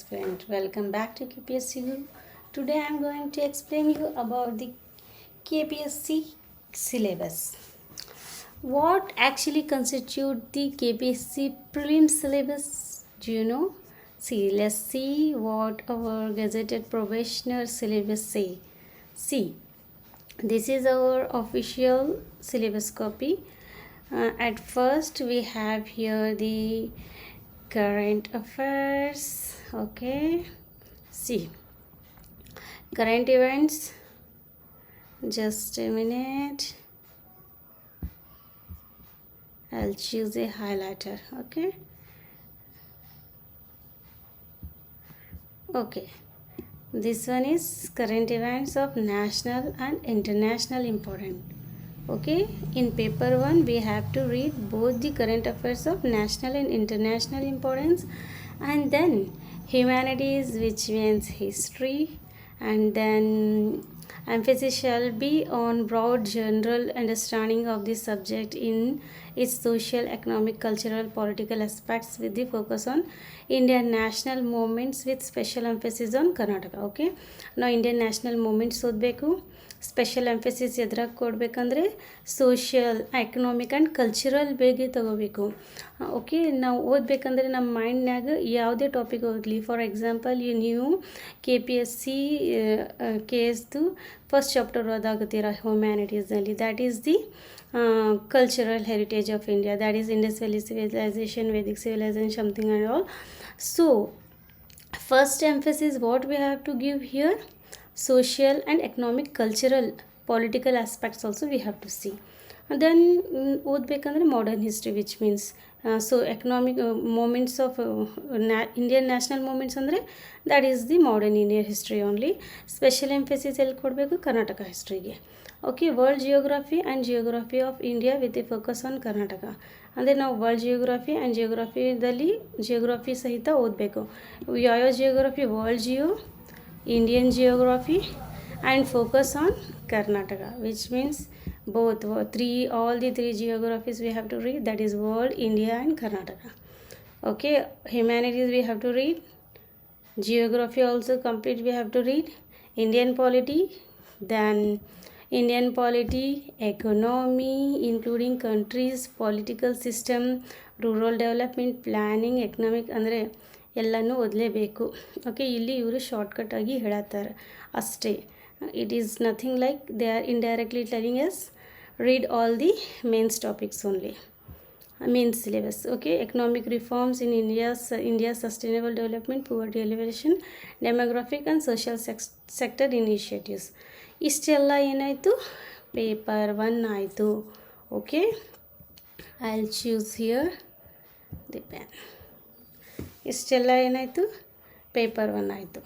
Friend, welcome back to KPSC Guru. Today I am going to explain you about the KPSC syllabus. What actually constitute the KPSC prelim syllabus? Do you know? See, let's see what our gazetted probationer syllabus say. See, this is our official syllabus copy. At first we have here the current affairs. Okay, see, current events. Just a minute, I'll choose a highlighter. Okay, this one is current events of national and international importance. Okay, in paper 1 we have to read both the current affairs of national and international importance, and then humanities, which means history, and then emphasis shall be on broad general understanding of the subject in its social, economic, cultural, political aspects, with the focus on Indian national movements with special emphasis on Karnataka. Okay, now Indian national movements ಓದಬೇಕು. Special emphasis ಎದ್ರಾಗ ಕೊಡಬೇಕಂದ್ರೆ social, economic and cultural ಬಗ್ಗೆ ತಗೋಬೇಕು. Okay, ನಾವು ಓದಬೇಕಂದ್ರೆ ನಮ್ಮ ಮೈಂಡ್ನ್ಯಾಗ ಯಾವುದೇ topic ಓದಲಿ. For example, ನೀವು KPSC KSದು ಫಸ್ಟ್ ಚಾಪ್ಟರ್ ಓದಾಗತ್ತೀರ ಹ್ಯುಮ್ಯಾನಿಟೀಸ್ನಲ್ಲಿ. That is the cultural heritage of India. That is Indus valley civilization, Vedic civilization, something and all. So first emphasis what we have to give here, social and economic, cultural, political aspects also we have to see. And then ಓದಬೇಕಂದ್ರೆ modern history, which means so economic movements of Indian national movements ಅಂದರೆ that is the modern Indian history only. Special emphasis ಎಲ್ಲಿ ಕೊಡಬೇಕು? ಕರ್ನಾಟಕ ಹಿಸ್ಟ್ರಿಗೆ. Okay, world geography and geography of India with a focus on Karnataka. ಅಂದರೆ ನಾವು world geography and ಜಿಯೋಗ್ರಫಿದಲ್ಲಿ geography ಸಹಿತ ಓದಬೇಕು. ಯಾವ್ಯಾವ geography? World geo, Indian geography, and focus on Karnataka, which means both all the three geographies we have to read, that is world, India and Karnataka. Okay, humanities we have to read, geography also complete we have to read, Indian polity, then Indian polity, economy including countries, political system, rural development, planning, economic, ಅಂದರೆ ಎಲ್ಲನೂ ಓದಲೇಬೇಕು. Okay, ಇಲ್ಲಿ ಇವರು ಶಾರ್ಟ್ಕಟಾಗಿ ಹೇಳತ್ತಾರೆ ಅಷ್ಟೇ. It is nothing like they are indirectly telling as read all the mains topics only, main syllabus. Okay, economic reforms in India sustainable development, poverty alleviation, demographic and social sector initiatives. ಇಷ್ಟೆಲ್ಲ ಏನಾಯಿತು? Paper 1 ಆಯಿತು. Okay, I will choose here the pen. ಇಷ್ಟೆಲ್ಲ ಏನಾಯಿತು? Paper 1 ಆಯಿತು.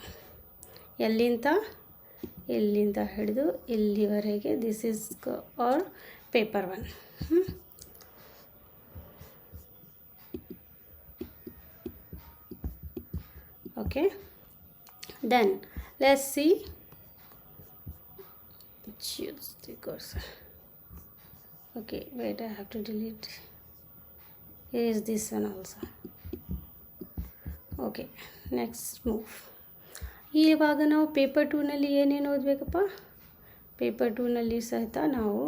ಎಲ್ಲಿಂದ ಹಿಡಿದು ಇಲ್ಲಿವರೆಗೆ this is our paper 1. Okay, then let's see, choose the cursor. Okay, wait, I have to delete. Here is this one also. Okay, next move. ಇವಾಗ ನಾವು paper 2ನಲ್ಲಿ ಏನೇನು ಓದಬೇಕಪ್ಪ? ಪೇಪರ್ 2ನಲ್ಲಿ ಸಹಿತ ನಾವು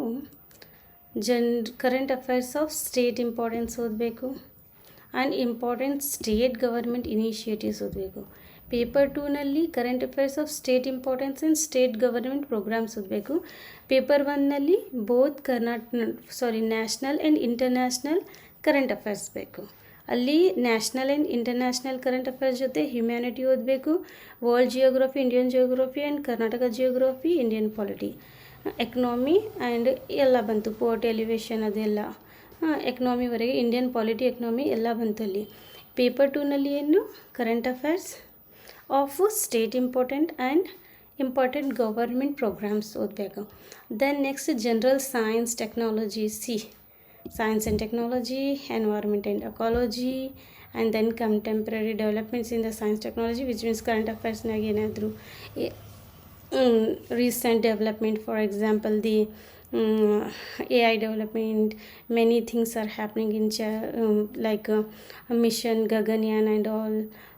current affairs of state importance ಓದಬೇಕು and important state government initiatives ಓದಬೇಕು. Paper 2ನಲ್ಲಿ current affairs of state importance and state government programmes ಓದಬೇಕು. ಪೇಪರ್ 1ನಲ್ಲಿ both national and international current affairs ಬೇಕು. ಅಲ್ಲಿ national and international current affairs ಜೊತೆ humanity ಓದಬೇಕು, world geography, Indian geography and Karnataka geography, Indian polity, economy and ಎಲ್ಲ ಬಂತು, port elevation ಅದೆಲ್ಲ ಎಕನಾಮಿವರೆಗೆ, Indian polity, economy ಎಲ್ಲ ಬಂತು ಅಲ್ಲಿ. ಪೇಪರ್ 2ನಲ್ಲಿ ಏನು? Current affairs of state important government programmes ಓದಬೇಕು. Then next general science technology, science and technology, environment and ecology, and then contemporary developments in the science technology, which means current affairs ನಾಗ ಏನಾದರೂ recent development, for example the AI development, many things are happening in like mission Gaganyaan and all.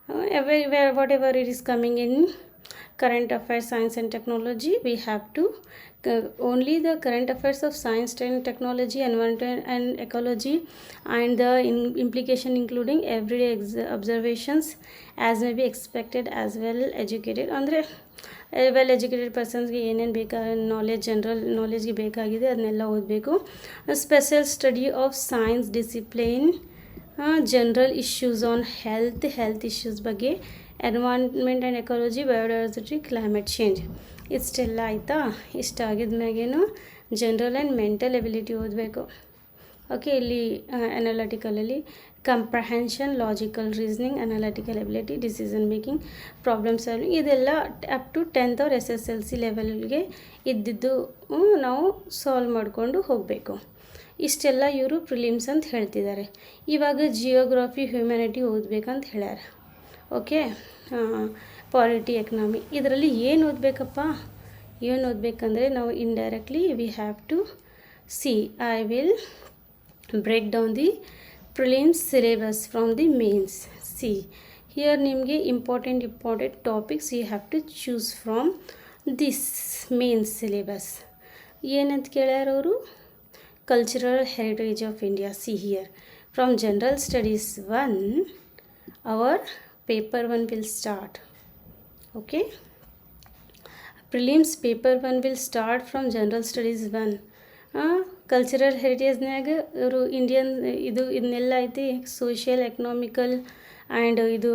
everywhere whatever it is coming in current affairs, science and technology, we have to only the current affairs of science and technology, environment and ecology, and the implication including everyday observations as may be expected, as well educated ಅಂದರೆ well educated ಪರ್ಸನ್ಸ್ಗೆ ಏನೇನು knowledge general ನಾಲೆಜ್ಗೆ ಬೇಕಾಗಿದೆ ಅದನ್ನೆಲ್ಲ ಓದಬೇಕು. Special study of science discipline, general issues on health issues ಬಗ್ಗೆ, environment and ecology, biodiversity, climate change. ಇಷ್ಟೆಲ್ಲ ಆಯಿತಾ? ಇಷ್ಟ ಆಗಿದ್ಮ್ಯಾಗೇನು ಜನರಲ್ ಆ್ಯಂಡ್ ಮೆಂಟಲ್ ಎಬಿಲಿಟಿ ಓದಬೇಕು. ಓಕೆ, ಇಲ್ಲಿ ಅನಾಲಿಟಿಕಲಲ್ಲಿ comprehension, logical reasoning, analytical ability, decision making, problem solving, ಇದೆಲ್ಲ up to 10th or SSLC ಲೆವೆಲ್ಗೆ ಇದ್ದಿದ್ದು ನಾವು ಸಾಲ್ವ್ ಮಾಡಿಕೊಂಡು ಹೋಗಬೇಕು. ಇಷ್ಟೆಲ್ಲ ಇವರು ಪ್ರಿಲಿಮ್ಸ್ ಅಂತ ಹೇಳ್ತಿದ್ದಾರೆ. ಇವಾಗ ಜಿಯೋಗ್ರಫಿ, ಹ್ಯುಮ್ಯಾನಿಟಿ ಓದಬೇಕಂತ ಹೇಳ್ಯಾರ. ಓಕೆ, ಪಾಲಿಟಿ, ಎಕನಾಮಿ, ಇದರಲ್ಲಿ ಏನು ಓದಬೇಕಪ್ಪ? ಏನು ಓದಬೇಕಂದ್ರೆ ನಾವು indirectly we have to see. I will break down the prelims syllabus from the mains. See, here ನಿಮಗೆ important topics you have to choose from this main syllabus. ಏನಂತ ಕೇಳ್ಯಾರ ಅವರು? Cultural heritage of India. See here, from general studies 1 our paper 1 will start. Okay, prelims paper 1 will start from general studies 1. Cultural ಹೆರಿಟೇಜ್ನಾಗ ಇವರು Indian ಇದನ್ನೆಲ್ಲ ಐತಿ. Social, economical and ಇದು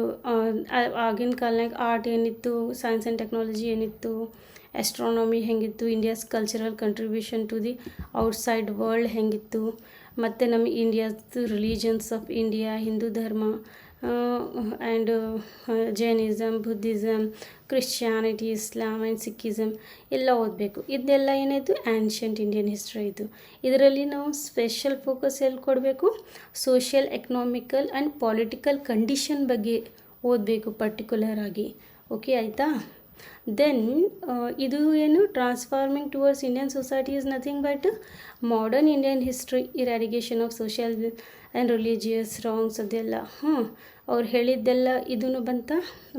ಆಗಿನ ಕಾಲನಾಗ art ಏನಿತ್ತು, ಸೈನ್ಸ್ ಆ್ಯಂಡ್ ಟೆಕ್ನಾಲಜಿ ಏನಿತ್ತು, ಆಸ್ಟ್ರಾನಮಿ ಹೆಂಗಿತ್ತು, India's cultural contribution to the outside world ಹೆಂಗಿತ್ತು, ಮತ್ತು ನಮ್ಮ ಇಂಡಿಯಾದ ರಿಲಿಜನ್ಸ್ ಆಫ್ ಇಂಡಿಯಾ, ಹಿಂದೂ ಧರ್ಮ and Jainism, Buddhism, Christianity, Islam and Sikhism ಎಲ್ಲ ಓದಬೇಕು. ಇದೆಲ್ಲ ಏನಾಯಿತು? ಆ್ಯನ್ಷಂಟ್ ಇಂಡಿಯನ್ ಹಿಸ್ಟ್ರಿ ಆಯಿತು. ಇದರಲ್ಲಿ ನಾವು ಸ್ಪೆಷಲ್ ಫೋಕಸ್ ಎಲ್ಲಿ ಕೊಡಬೇಕು? Social, economical and political condition ಬಗ್ಗೆ ಓದಬೇಕು ಪರ್ಟಿಕ್ಯುಲರ್ ಆಗಿ. ಓಕೆ ಆಯಿತಾ? ದೆನ್ ಇದು ಏನು? Transforming towards Indian society is nothing but modern Indian history, eradication of social and religious wrongs, ಅದೆಲ್ಲ ಅವ್ರು ಹೇಳಿದ್ದೆಲ್ಲ ಇದೂ ಬಂತ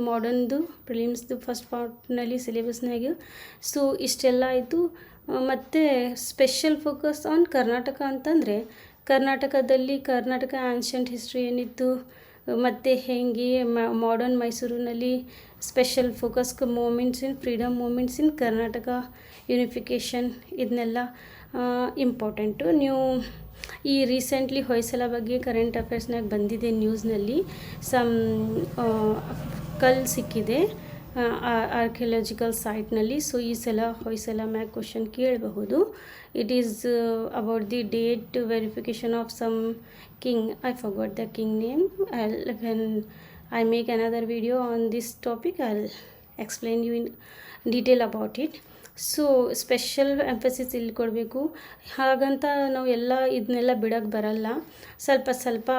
ಮಾಡರ್ನ್ದು ಪ್ರಿಲಿಮ್ಸ್ದು ಫಸ್ಟ್ ಪಾರ್ಟ್ನಲ್ಲಿ ಸಿಲೆಬಸ್ನಾಗ. ಸೊ ಇಷ್ಟೆಲ್ಲ ಆಯಿತು. ಮತ್ತು ಸ್ಪೆಷಲ್ ಫೋಕಸ್ ಆನ್ ಕರ್ನಾಟಕ ಅಂತಂದರೆ ಕರ್ನಾಟಕದಲ್ಲಿ ಕರ್ನಾಟಕ ಆನ್ಷಂಟ್ ಹಿಸ್ಟ್ರಿ ಏನಿತ್ತು, ಮತ್ತು ಹೆಂಗೆ ಮಾಡರ್ನ್ ಮೈಸೂರಿನಲ್ಲಿ ಸ್ಪೆಷಲ್ ಫೋಕಸ್ ಮೂಮೆಂಟ್ಸ್ ಇನ್ ಫ್ರೀಡಮ್ ಮೂಮೆಂಟ್ಸ್ ಇನ್ ಕರ್ನಾಟಕ ಯೂನಿಫಿಕೇಷನ್, ಇದನ್ನೆಲ್ಲ ಇಂಪಾರ್ಟೆಂಟು. ನೀವು ಈ ರೀಸೆಂಟ್ಲಿ ಹೊಯ್ಸಳ ಬಗ್ಗೆ ಕರೆಂಟ್ ಅಫೇರ್ಸ್ನಾಗ ಬಂದಿದೆ ನ್ಯೂಸ್ನಲ್ಲಿ. ಸಮ್ ಕಲ್ಲು ಸಿಕ್ಕಿದೆ ಆರ್ಕಿಯಾಲಜಿಕಲ್ ಸೈಟ್ನಲ್ಲಿ. ಸೊ ಈ ಸಲ ಹೊಯ್ಸಳ ಮ್ಯಾಗ್ ಕ್ವಶನ್ ಕೇಳಬಹುದು. It is about the date verification of some king. I forgot the king name. When I make another video on this topic, I'll explain you in detail about it. So special emphasis ಇಲ್ಲಿ ಕೊಡಬೇಕು. ಹಾಗಂತ ನಾವು ಎಲ್ಲ ಇದನ್ನೆಲ್ಲ ಬಿಡೋಕ್ಕೆ ಬರಲ್ಲ. ಸ್ವಲ್ಪ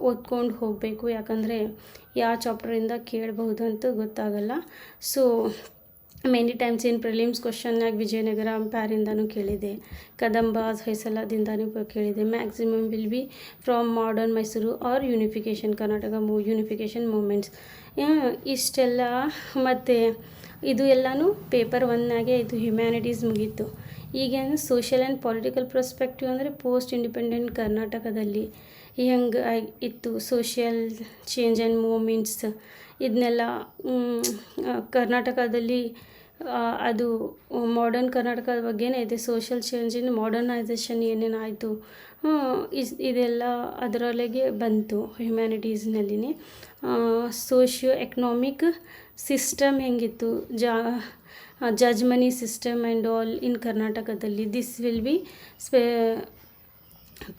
ಓದ್ಕೊಂಡು ಹೋಗಬೇಕು. ಯಾಕಂದರೆ ಯಾವ ಚಾಪ್ಟರಿಂದ ಕೇಳಬಹುದು ಅಂತ ಗೊತ್ತಾಗಲ್ಲ. So many times in prelims ಕ್ವಶನ್ನಾಗ ವಿಜಯನಗರ ಪ್ಯಾರಿಂದನೂ ಕೇಳಿದೆ, ಕದಂಬ ಹೊಯ್ಸಳದಿಂದನೂ ಕೇಳಿದೆ. Maximum will be from modern Mysuru or unification Karnataka unification movements. ಇಷ್ಟೆಲ್ಲ ಮತ್ತು ಇದು ಎಲ್ಲನೂ ಪೇಪರ್ 1ನಾಗೆ ಇದು ಹ್ಯುಮ್ಯಾನಿಟೀಸ್ ಮುಗೀತು. ಈಗೇನು ಸೋಷಿಯಲ್ ಆ್ಯಂಡ್ ಪೊಲಿಟಿಕಲ್ ಪರ್ಸ್ಪೆಕ್ಟಿವ್ ಅಂದರೆ ಪೋಸ್ಟ್ ಇಂಡಿಪೆಂಡೆಂಟ್ ಕರ್ನಾಟಕದಲ್ಲಿ ಹೆಂಗೆ ಇತ್ತು, ಸೋಷಿಯಲ್ ಚೇಂಜ್ ಆ್ಯಂಡ್ ಮೂಮೆಂಟ್ಸ್, ಇದನ್ನೆಲ್ಲ ಕರ್ನಾಟಕದಲ್ಲಿ ಅದು ಮಾಡರ್ನ್ ಕರ್ನಾಟಕದ ಬಗ್ಗೆನೇ ಇದೆ. ಸೋಷಿಯಲ್ ಚೇಂಜ್ ಇನ್ ಮಾಡರ್ನೈಸೇಷನ್ ಏನೇನು ಆಯಿತು ಇದೆಲ್ಲ ಅದರೊಳಗೆ ಬಂತು ಹ್ಯುಮ್ಯಾನಿಟೀಸ್ನಲ್ಲಿನೇ. ಸೋಷಿಯೋ ಎಕನಾಮಿಕ್ ಸಿಸ್ಟಮ್ ಹೆಂಗಿತ್ತು, ಜಜ್ ಮನಿ ಸಿಸ್ಟಮ್ ಆ್ಯಂಡ್ ಆಲ್ ಇನ್ ಕರ್ನಾಟಕದಲ್ಲಿ. This will be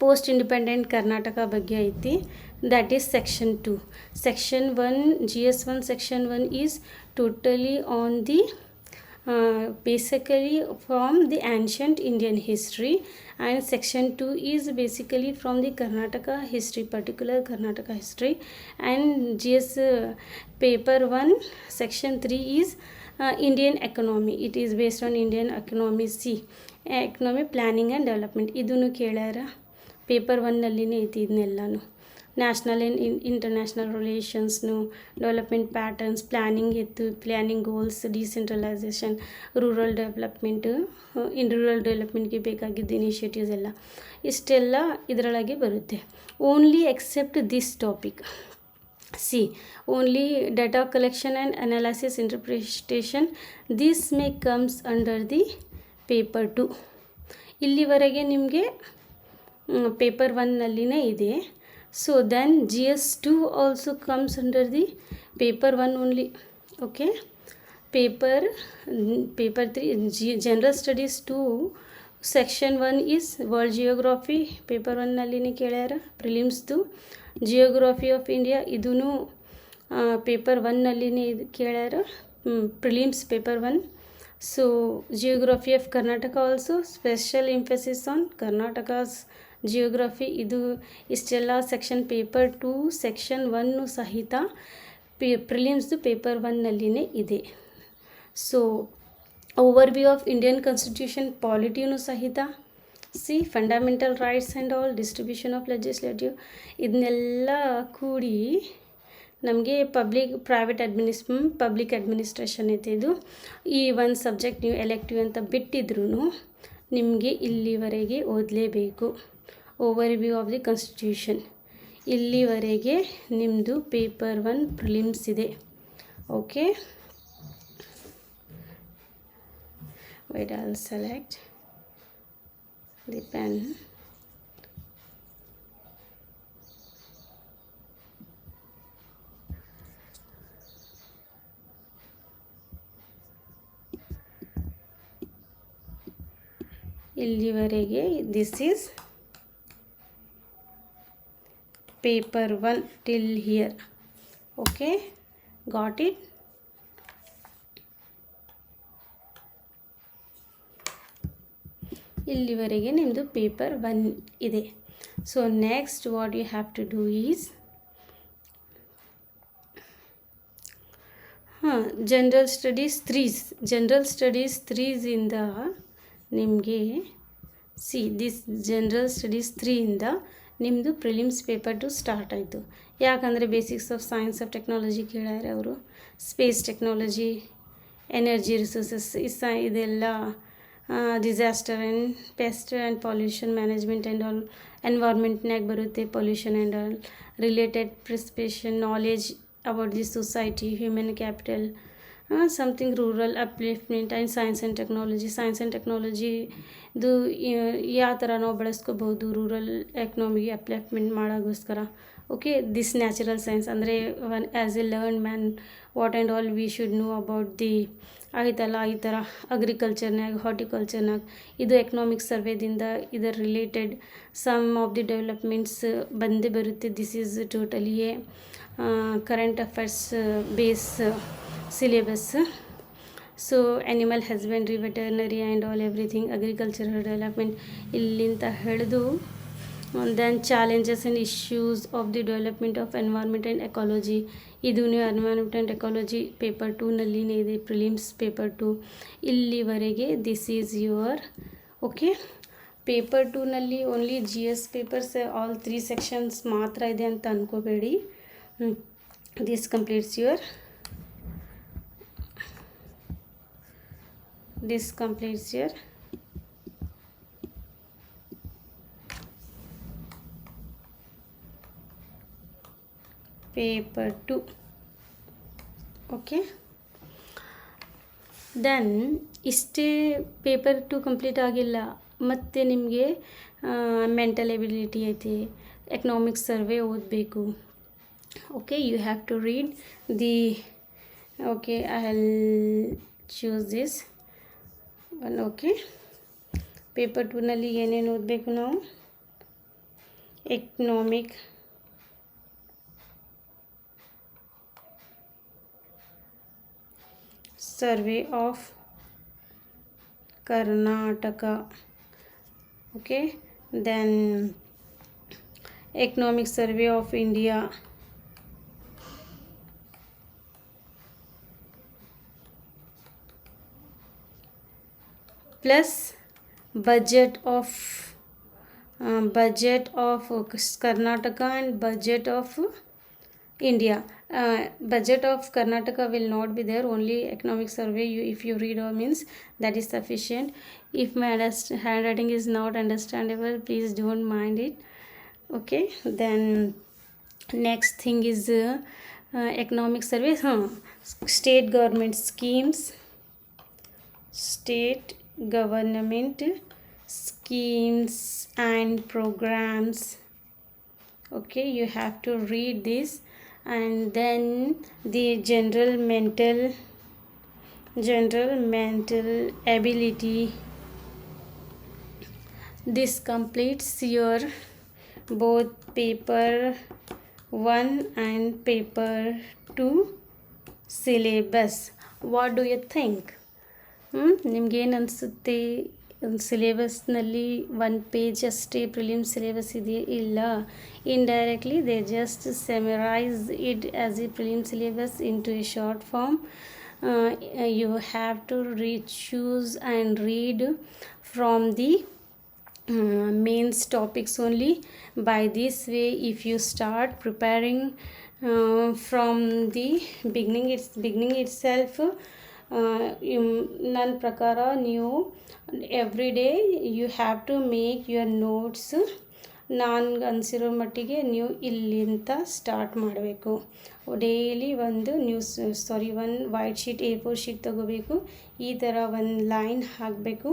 post independent Karnataka ಬಗ್ಗೆ ಐತಿ. That is section 2. Section 1 GS1 section 1 is totally on the basically from the ancient Indian history, and section 2 is basically from the Karnataka history, particular Karnataka history. And GS paper 1 section 3 is Indian economy. It is based on Indian economy. C economy planning and development. ಇದನ್ನು ಕೇಳ್ಯಾರ paper 1ನಲ್ಲಿನೇ ಐತಿ ಇದನ್ನೆಲ್ಲನೂ. National and international ರಿಲೇಷನ್ಸ್ನು, development patterns, planning goals, decentralisation, rural development, rural ಡೆವಲಪ್ಮೆಂಟ್ಗೆ ಬೇಕಾಗಿದ್ದ initiatives ಎಲ್ಲ ಇಷ್ಟೆಲ್ಲ ಇದರೊಳಗೆ ಬರುತ್ತೆ. Only except this topic. See only data collection and analysis interpretation this may comes under the paper 2. ಇಲ್ಲಿವರೆಗೆ ನಿಮಗೆ ಪೇಪರ್ 1ನಲ್ಲಿನೇ ಇದೆ. So then GS2 also comes under the paper 1 only. Okay, paper 3 general studies 2 section 1 is world geography. Paper 1ನಲ್ಲಿನೇ ಕೇಳ್ಯಾರ ಪ್ರಿಲಿಮ್ಸ್ದು. Geography of India ಇದೂ paper 1ನಲ್ಲಿನೇ ಇದು ಕೇಳ್ಯಾರ prelims paper 1. So geography of Karnataka also special emphasis on Karnataka's geography. ಇದು ಇಷ್ಟೆಲ್ಲ section paper 2 section 1 ಸಹಿತ ಪ್ರಿಲಿಮ್ಸ್ದು paper 1ನಲ್ಲಿನೇ ಇದೆ. So overview of Indian constitution ಪಾಲಿಟಿನೂ ಸಹಿತ. See fundamental rights and all, distribution of legislative, ಇದನ್ನೆಲ್ಲ ಕೂಡಿ ನಮಗೆ ಪಬ್ಲಿಕ್ ಅಡ್ಮಿನಿಸ್ಟ್ರೇಷನ್ ಐತೆ. ಇದು ಈ ಒಂದು ಸಬ್ಜೆಕ್ಟ್ ನೀವು ಎಲೆಕ್ಟಿವ್ ಅಂತ ಬಿಟ್ಟಿದ್ರೂ ನಿಮಗೆ ಇಲ್ಲಿವರೆಗೆ ಓದಲೇಬೇಕು. ಓವರ್ವ್ಯೂ ಆಫ್ ದಿ ಕಾನ್ಸ್ಟಿಟ್ಯೂಷನ್ ಇಲ್ಲಿವರೆಗೆ ನಿಮ್ಮದು ಪೇಪರ್ 1 ಪ್ರಿಲಿಮ್ಸ್ ಇದೆ. Okay, wait, I'll select the pen. ಇಲ್ಲಿವರೆಗೆ this is paper 1 till here. Okay, got it? ಇಲ್ಲಿವರೆಗೆ ನಿಮ್ಮದು ಪೇಪರ್ 1 ಇದೆ. So next what you have to do is general studies 3ಇಂದ ನಿಮಗೆ this general studies 3ಇಂದ ನಿಮ್ಮದು ಪ್ರಿಲಿಮ್ಸ್ ಪೇಪರ್ 2 ಸ್ಟಾರ್ಟ್ ಆಯಿತು. ಯಾಕಂದರೆ basics of science of technology ಕೇಳ್ಯಾರೆ ಅವರು, ಸ್ಪೇಸ್ ಟೆಕ್ನಾಲಜಿ, ಎನರ್ಜಿ ರಿಸೋರ್ಸಸ್, ಇದೆಲ್ಲ disaster and pest and pollution management and all ಎನ್ವೈರ್ಮೆಂಟ್ನಾಗ ಬರುತ್ತೆ. Pollution and all related perception knowledge about the society, human capital, something rural upliftment and science and ಟೆಕ್ನಾಲಜಿದು ಯಾವ ಥರ ನಾವು ಬಳಸ್ಕೋಬೋದು ರೂರಲ್ ಎಕನಾಮಿಗೆ ಅಪ್ಲಿಫ್ಟ್ಮೆಂಟ್ ಮಾಡೋಕ್ಕೋಸ್ಕರ. ಓಕೆ, ದಿಸ್ ನ್ಯಾಚುರಲ್ ಸೈನ್ಸ್ ಅಂದರೆ as a learn man what and all we should know about the ಆಯ್ತಲ್ಲ. ಈ ಥರ ಅಗ್ರಿಕಲ್ಚರ್ನಾಗ, ಹಾರ್ಟಿಕಲ್ಚರ್ನಾಗ ಇದು ಎಕನಾಮಿಕ್ ಸರ್ವೇದಿಂದ ಇದರ related some of the developments ಬಂದೇ ಬರುತ್ತೆ. This is totally a current affairs base syllabus. So animal husbandry, veterinary and all everything, agricultural development ಇಲ್ಲಿಂದ ಹಿಡಿದು then challenges and issues of the development of environment and ecology. ಇದು environment and ecology paper 2ನಲ್ಲಿನೇ ಇದೆ, prelims paper 2 ಇಲ್ಲಿವರೆಗೆ. This is your okay. Paper 2ನಲ್ಲಿ only GS papers all 3 sections ಮಾತ್ರ ಇದೆ ಅಂತ ಅಂದ್ಕೋಬೇಡಿ. This completes your paper 2. Okay, then ಇಷ್ಟೇ ಪೇಪರ್ 2 ಕಂಪ್ಲೀಟ್ ಆಗಿಲ್ಲ. ಮತ್ತು ನಿಮಗೆ ಮೆಂಟಲ್ ಎಬಿಲಿಟಿ ಐತಿ, ಎಕನಾಮಿಕ್ ಸರ್ವೆ ಓದಬೇಕು. Okay, you have to read the okay I will choose this one. Okay, paper 2ನಲ್ಲಿ ಏನೇನು ಓದಬೇಕು ನಾವು? Economic survey of Karnataka. Okay, then economic survey of India, plus budget of budget of Karnataka and budget of India. Budget of Karnataka will not be there, only economic survey. If you read or means that is sufficient. If my handwriting is not understandable, please don't mind it. Okay, then next thing is economic survey. State government schemes, state government schemes and programs. Okay, you have to read this. And then the general mental ability. This completes your both paper 1 and paper 2 syllabus. What do you think? ನಿಮಗೇನು ಅನಿಸುತ್ತೆ? ಸಿಲೆಬಸ್ನಲ್ಲಿ 1 page ಅಷ್ಟೇ prelims syllabus ಇದೆ? ಇಲ್ಲ, indirectly they just summarise it as a prelim syllabus into a short form. You have to choose and read from the mains topics only. By this way, if you start preparing from the beginning itself, ನನ್ನ ಪ್ರಕಾರ ನೀವು every day you have to make your notes. ನನಗೆ ಅನಿಸಿರೋ ಮಟ್ಟಿಗೆ ನೀವು ಇಲ್ಲಿಂದ start ಮಾಡಬೇಕು. Daily ಒಂದು ಒಂದು ವೈಟ್ ಶೀಟ್ A4 ಶೀಟ್ ತೊಗೋಬೇಕು. ಈ ಥರ ಒಂದು ಲೈನ್ ಹಾಕಬೇಕು.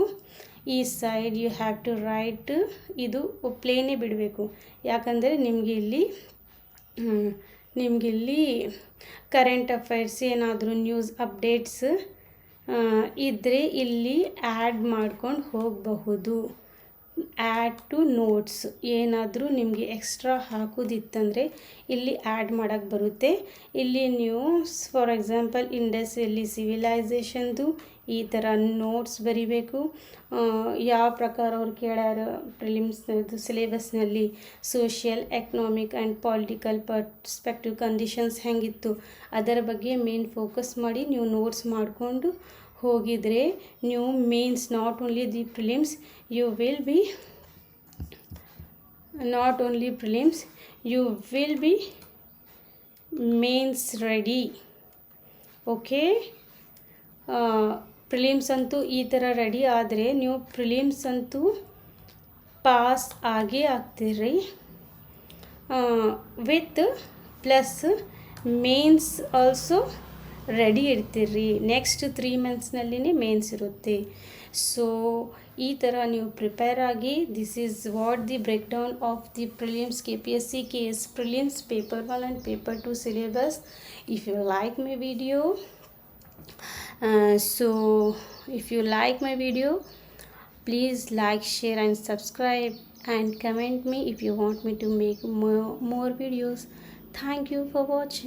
ಈ side you have to write. ಇದು ಪ್ಲೇನೇ ಬಿಡಬೇಕು, ಯಾಕಂದರೆ ನಿಮಗೆ ಇಲ್ಲಿ ಕರೆಂಟ್ ಅಫೈರ್ಸ್ ಏನಾದರೂ ನ್ಯೂಸ್ ಅಪ್ಡೇಟ್ಸ್ ಇದ್ದರೆ ಇಲ್ಲಿ ಆ್ಯಡ್ ಮಾಡ್ಕೊಂಡು ಹೋಗಬಹುದು. ಆ್ಯಡ್ ಟು ನೋಟ್ಸ್ ಏನಾದರೂ ನಿಮಗೆ ಎಕ್ಸ್ಟ್ರಾ ಹಾಕೋದಿತ್ತಂದರೆ ಇಲ್ಲಿ ಆ್ಯಡ್ ಮಾಡೋಕ್ಕೆ ಬರುತ್ತೆ. ಇಲ್ಲಿ ನೀವು ಫಾರ್ ಎಕ್ಸಾಂಪಲ್ ಇಂಡಸ್ ವ್ಯಾಲಿ ಸಿವಿಲೈಸೇಷನ್ದು ಈ ಥರ ನೋಟ್ಸ್ ಬರಿಬೇಕು. ಯಾವ ಪ್ರಕಾರ ಅವ್ರು ಕೇಳ್ಯಾರ ಪ್ರಿಲಿಮ್ಸ್ ಸಿಲೆಬಸ್ನಲ್ಲಿ social, economic and political perspective conditions ಹೆಂಗಿತ್ತು ಅದರ ಬಗ್ಗೆ ಮೇನ್ ಫೋಕಸ್ ಮಾಡಿ ನೀವು ನೋಟ್ಸ್ ಮಾಡಿಕೊಂಡು ಹೋಗಿದರೆ ನೀವು mains not only the prelims you will be mains ready. Okay, prelims ಅಂತೂ ಈ ಥರ ರೆಡಿ ಆದರೆ ನೀವು ಪ್ರಿಲಿಮ್ಸ್ ಅಂತೂ ಪಾಸ್ ಆಗೇ ಆಗ್ತೀರಿ. With plus mains also ready ಇರ್ತೀರಿ. ನೆಕ್ಸ್ಟ್ 3 ಮಂತ್ಸ್ನಲ್ಲಿನೇ ಮೇನ್ಸ್ ಇರುತ್ತೆ. ಸೊ ಈ ಥರ ನೀವು ಪ್ರಿಪೇರ್ ಆಗಿ. This is what the break down of the prelims KPSC KS prelims paper 1 and paper 2 syllabus. If you like my video, if you like my video, please like, share and subscribe and comment me if you want me to make more videos. Thank you for watching.